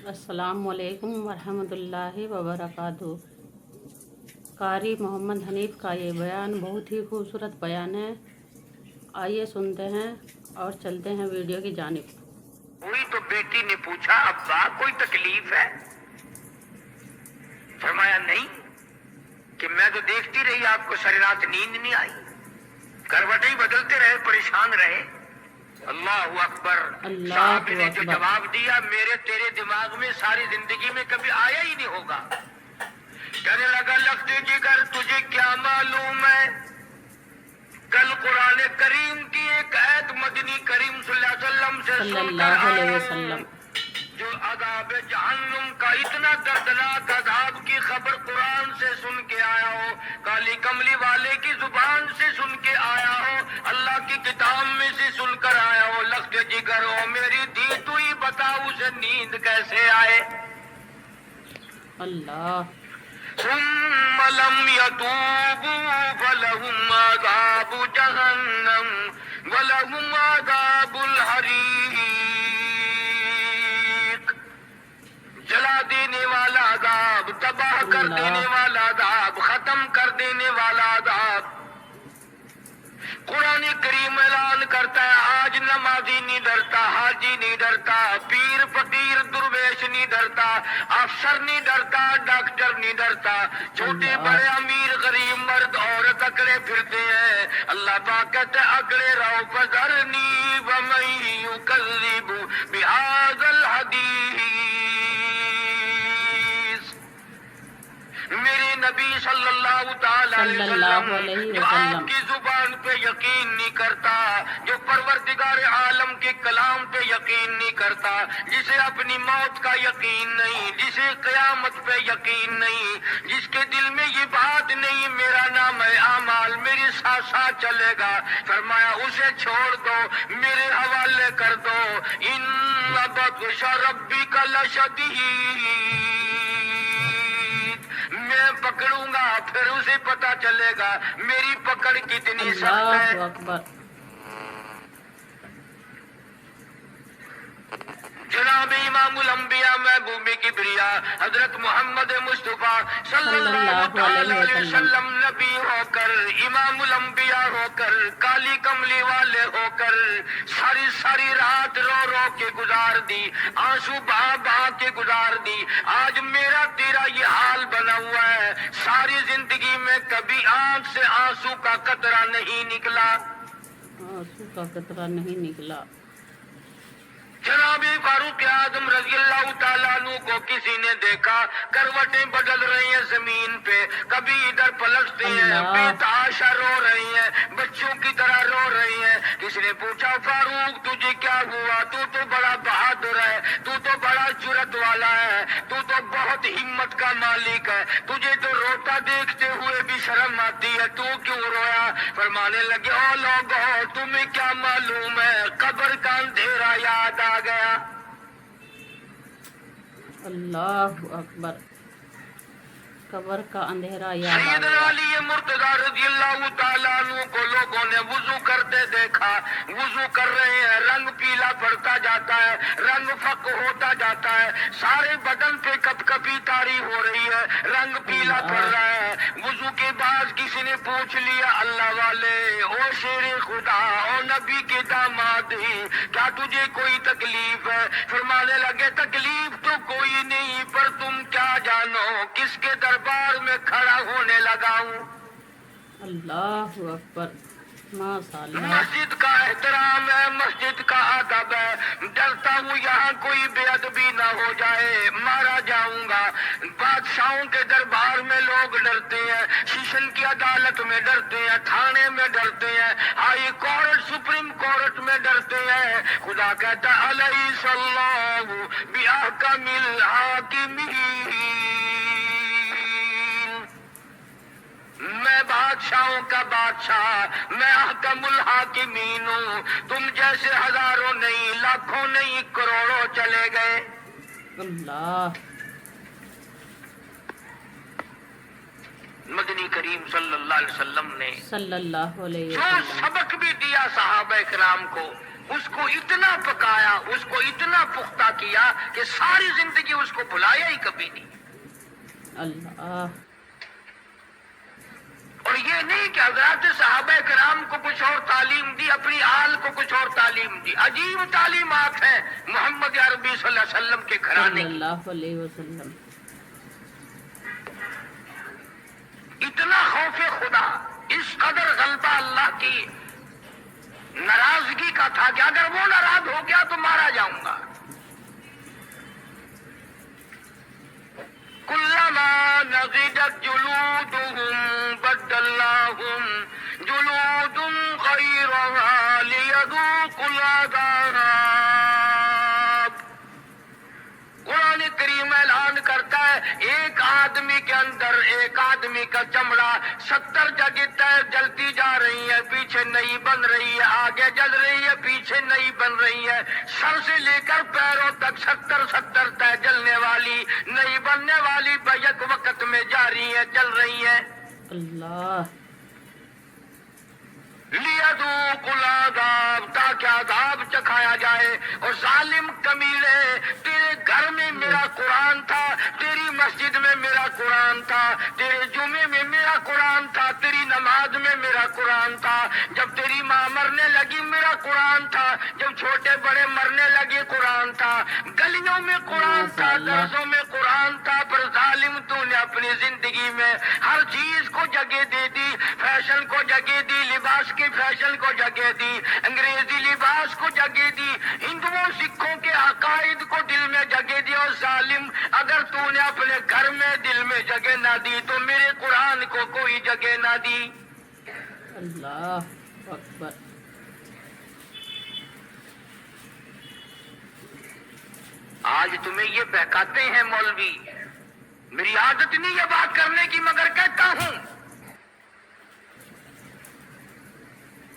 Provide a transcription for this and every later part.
अस्सलाम वालेकुम वरहमतुल्लाहि वबरकातुहू। कारी मोहम्मद हनीफ का ये बयान बहुत ही खूबसूरत बयान है। आइए सुनते हैं और चलते हैं वीडियो की जानिब। हुई तो बेटी ने पूछा, अब्बा कोई तकलीफ है? फरमाया नहीं, कि मैं तो देखती रही आपको सारी रात नींद नहीं आई, करवटें ही बदलते रहे, परेशान रहे। अल्लाह अकबर। साहब ने जो जवाब दिया मेरे तेरे दिमाग में सारी जिंदगी में कभी आया ही नहीं होगा। कहने लगा, लफ्ज़ जिगर तुझे क्या मालूम है, कल कुरान करीम की एक आयत मदनी करीम सल्लल्लाहु अलैहि वसल्लम से सुनकर आया हूं, जो अज़ाब जहन्नुम का इतना दर्दनाक अज़ाब की खबर कुरान से सुन के आया हो, काली कमली वाले की जुबान से सुन के आया हो, अल्लाह की किताब में से सुनकर आया हो। लफ्ज़ जिगर हो मेरी धी, तू ही बता उसे नींद कैसे आए। अल्लाह। सुम्मा लम यतूबू फलहुम अज़ाबु जहन्नम वलहुम अज़ाबुल हरीक। जला देने वाला अज़ाब, तबाह कर देने वाला अज़ाब, खत्म कर देने वाला अज़ाब। कुरान करीम ऐलान करता है, आज नमाजी नहीं डरता, हाजी नहीं डरता, पीर फकीर दुर्वेश नहीं डरता, अफसर नहीं डरता, डॉक्टर नहीं डरता, छोटे बड़े अमीर गरीब मर्द औरत अकड़े फिरते हैं। अल्लाह पाक कहते अकड़े रहो, फज़रनी वमन युकज़्ज़िबु बिहाज़ल हदीस। मेरे नबी सल्लल्लाहु अलैहि वसल्लम जो आपकी जुबान पे यकीन नहीं करता, जो परवरदिगार आलम के कलाम पे यकीन नहीं करता, जिसे अपनी मौत का यकीन नहीं, जिसे क़यामत पे यकीन नहीं, जिसके दिल में ये बात नहीं मेरा नाम है आमाल मेरे साथ साथ चलेगा, फरमाया उसे छोड़ दो, मेरे हवाले कर दो। इन्ना बत्शा रब्बिका लशदीद, मैं पकड़ूंगा फिर उसे पता चलेगा मेरी पकड़ कितनी सख्त है। जनाब इमामुल अंबिया महबूबी किबरिया हजरत मोहम्मद मुस्तफा सल्लल्लाहु अलैहि वसल्लम नबी होकर, इमामुल अंबिया होकर, काली कमली वाले होकर सारी सारी रात रो रो के गुजार दी, आंसू बहा बहा के गुजार दी। आज मेरा तेरा ये हाल बना हुआ है, सारी जिंदगी में कभी आंख से आंसू का कतरा नहीं निकला, आंसू का कतरा नहीं निकला। जनाब फारूक आजम रज़ियल्लाहु ताला अन्हु को किसी ने देखा, करवटें बदल रही हैं जमीन पे, कभी इधर पलटते हैं, बेतहाशा रो रही हैं, बच्चों की तरह रो रही हैं। किसी ने पूछा, फारूक तुझे क्या हुआ, तू तो बड़ा बहादुर है, तू तो बड़ा जुर्रत वाला है, तू तो बहुत हिम्मत का मालिक है, तुझे तो रोता देखते हुए भी शर्म आती है, तू क्यों रोया? फरमाने लगे, ओ लोगों तुम्हें क्या मालूम है, कब्र का अंधेरा याद आ गया। अल्लाह अकबर, कब्र का अंधेरा याद आ गया। अली मुर्तजा रज़ियल्लाहु ताला अन्हु को लोगों ने वुजू करते देखा, वुजू कर रहे हैं, रंग पीला पड़ता जाता है, रंग फक होता जाता है, सारे बदन पे कपकपी तारी हो रही है, रंग पीला पड़ रहा है। वुजू के बाद किसी ने पूछ लिया, अल्लाह वाले, ओ शेरे खुदा, ओ नबी के दामाद, क्या तुझे कोई तकलीफ है? फरमाने लगे, तकलीफ तो कोई नहीं, पर तुम क्या जानो किसके दरबार में खड़ा होने लगा हूँ। अल्लाह अकबर, माशाअल्लाह। मस्जिद का एहतराम है, मस्जिद का अदब है, डरता हूँ यहाँ कोई बेअदबी न हो जाए, मारा जाऊंगा। बादशाहों के दरबार में लोग डरते हैं, सेशन की अदालत में डरते हैं, थाने में डरते हैं, हाई कोर्ट सुप्रीम कोर्ट में डरते हैं। खुदा कहता अलैहिस्सलाहु बिअहकमिल हाकिमीन, मैं बादशाहों का बादशाह, मैं अहकमुल हाकिमीन हूँ। तुम जैसे हजारों नहीं, लाखों नहीं, करोड़ों चले गए। अल्लाह। मदनी करीम सल्लल्लाहु अलैहि वसल्लम ने सल्लल्लाहु अलैहि जो वसल्लम सबक भी दिया सहाबा इकराम को, اس کو اتنا پکایا، اس کو اتنا پختہ کیا کہ ساری زندگی اس کو بھلایا ہی کبھی نہیں۔ اللہ، اور یہ نہیں کہ حضرات صحابہ کرام کو کچھ اور تعلیم دی، اپنی آل کو کچھ اور تعلیم دی۔ عجیب تعلیمات ہیں محمد عربی صلی اللہ علیہ وسلم کے صلی گھرانے کی۔ اللہ علیہ وسلم۔ اتنا خوف خدا، اس قدر غلبہ اللہ کی ناراضگی کا تھا کہ اگر وہ ناراض ہو گیا تو مارا جاؤں گا۔ کلما نضجت جلودهم بدلناهم جلود غیرها لیذوقوا العذاب۔ قرآن کریم اعلان کرتا ہے ایک آدمی کے اندر ایک آدمی کا چمڑا 70 جگہ جلتی جا رہی ہے، پیچھے نئی بن رہی ہے، آگے جل رہی ہے، پیچھے نئی بن رہی ہے، سر سے لے کر پیروں تک 70 طے جلنے والی نئی بننے والی بیک وقت میں جاری ہے، چل رہی ہے۔ اللہ، لیذوقوا العذاب، تاکہ عذاب چکھایا جائے۔ اور ظالم کمینے، تیرے گھر میں میرا قرآن تھا، تیری مسجد میں میرا قرآن تھا، تیرے جمعے میں میرا قرآن تھا، تیری نماز میں میرا قرآن تھا، جب تیری ماں مرنے لگی میرا قرآن تھا، جب چھوٹے بڑے مرنے لگے قرآن تھا، گلیوں میں قرآن تھا، درسوں میں قرآن تھا، پر ظالم تو نے اپنی زندگی میں ہر چیز کو جگہ دے دی، فیشن کو جگہ دی، لباس کے فیشن کو جگہ دی، انگریزی لباس کو جگہ دی، ہندوؤں سکھوں کے عقائد کو دل میں جگہ دی۔ اور ظالم، اگر تو نے اپنے گھر میں دل میں جگہ نہ دی تو میرے قرآن کو کوئی جگہ نہ دی۔ اللہ اکبر۔ آج تمہیں یہ بہکاتے ہیں مولوی، میری عادت نہیں یہ بات کرنے کی مگر کہتا ہوں،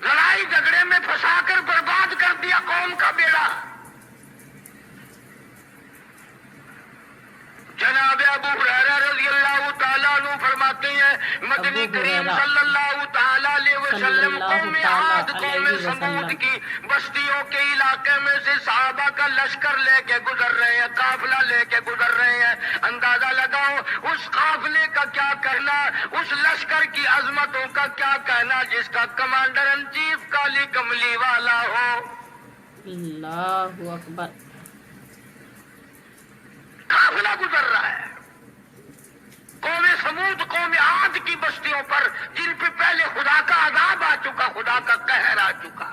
لڑائی جھگڑے میں پھنسا کر برباد کر دیا قوم کا بیڑا۔ جناب ابو ہریرہ رضی اللہ تعالیٰ عنہ فرماتے ہیں مدنی کریم صلی اللہ تعالیٰ علیہ وسلم قوم عاد قوم سمود کی بستیوں کے علاقے میں سے صحابہ کا لشکر لے کے گزر رہے ہیں، قافلہ لے کے گزر رہے ہیں۔ اندازہ لگاؤ اس قافلے کا کیا کہنا، اس لشکر کی عظمتوں کا کیا کہنا جس کا کمانڈر ان چیف کالی کملی والا ہو۔ اللہ اکبر۔ قافلہ گزر رہا ہے قوم سمود قوم عاد کی بستیوں پر، جن پہ پہلے خدا کا عذاب آ چکا، خدا کا قہر آ چکا۔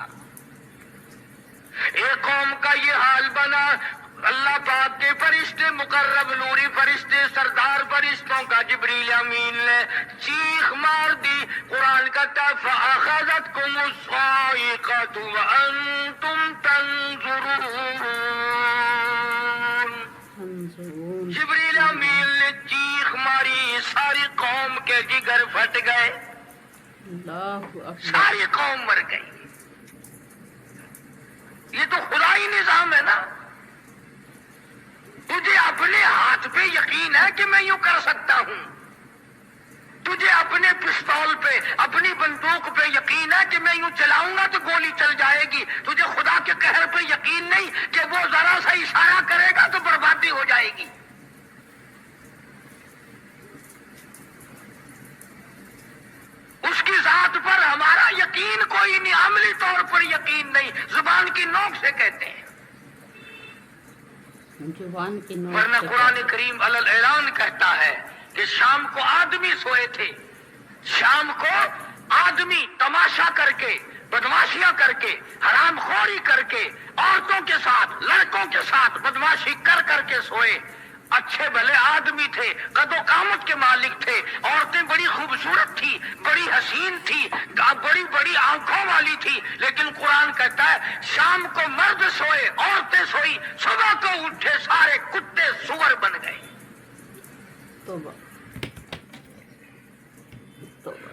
ایک قوم کا یہ حال بنا، اللہ پاک کے فرشتے، مقرب نوری فرشتے، سردار فرشتوں کا جبریل امین نے چیخ مار دی۔ قرآن کہتا ہے فَأَخَذَتْكُمُ الصَّاعِقَةُ وَأَنْتُمْ تَنظُرُونَ۔ جبریل امین نے چیخ ماری، ساری قوم کے جگر پھٹ گئے، اللہ اکبر۔ ساری قوم مر گئی۔ یہ تو خدائی نظام ہے نا۔ تجھے اپنے ہاتھ پہ یقین ہے کہ میں یوں کر سکتا ہوں، تجھے اپنے پستول پہ، اپنی بندوق پہ یقین ہے کہ میں یوں چلاؤں گا تو گولی چل جائے گی، تجھے خدا کے قہر پہ یقین نہیں کہ وہ ذرا سا اشارہ کرے گا تو بربادی ہو جائے گی۔ اس کی ذات پر ہمارا یقین کوئی نہیں، عملی طور پر یقین نہیں، زبان کی نوک سے کہتے ہیں، زبان کی نوک ورنہ سے قرآن کریم علی الاعلان کہتا ہے کہ شام کو آدمی سوئے تھے، شام کو آدمی تماشا کر کے، بدماشیاں کر کے، حرام خوری کر کے، عورتوں کے ساتھ، لڑکوں کے ساتھ بدماشی کر کر کے سوئے۔ اچھے بھلے آدمی تھے، قد و قامت کے مالک تھے، عورتیں بڑی خوبصورت تھی، بڑی حسین تھی، بڑی بڑی آنکھوں والی تھی، لیکن قرآن کہتا ہے شام کو مرد سوئے، عورتیں سوئی، صبح کو اٹھے سارے کتے سور بن گئے۔ توبہ توبہ۔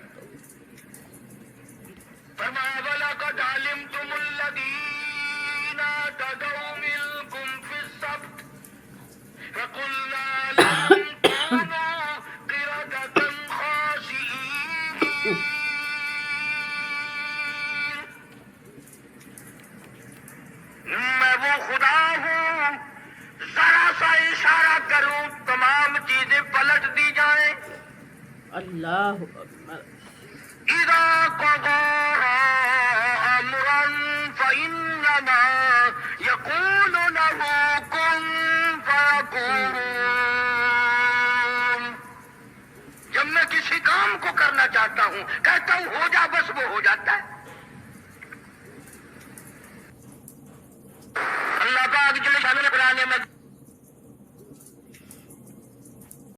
فرمایا وَلَقَدْ عَلِمْتُمُ الَّذِينَ اعْتَدَوْا مِنْكُمْ فِي السَّبْتِ فَقُلْنَا لَهُمْ كُونُوا قِرَدَةً خَاسِئِينَ۔ इशारा करूं तमाम चीजें पलट दी जाएं। अल्लाह अकबर। इज़ा क़ज़ा अम्रन फ़इन्नमा यक़ूलु लहू कुन फ़यकून। जब मैं किसी काम को करना चाहता हूं, कहता हूं हो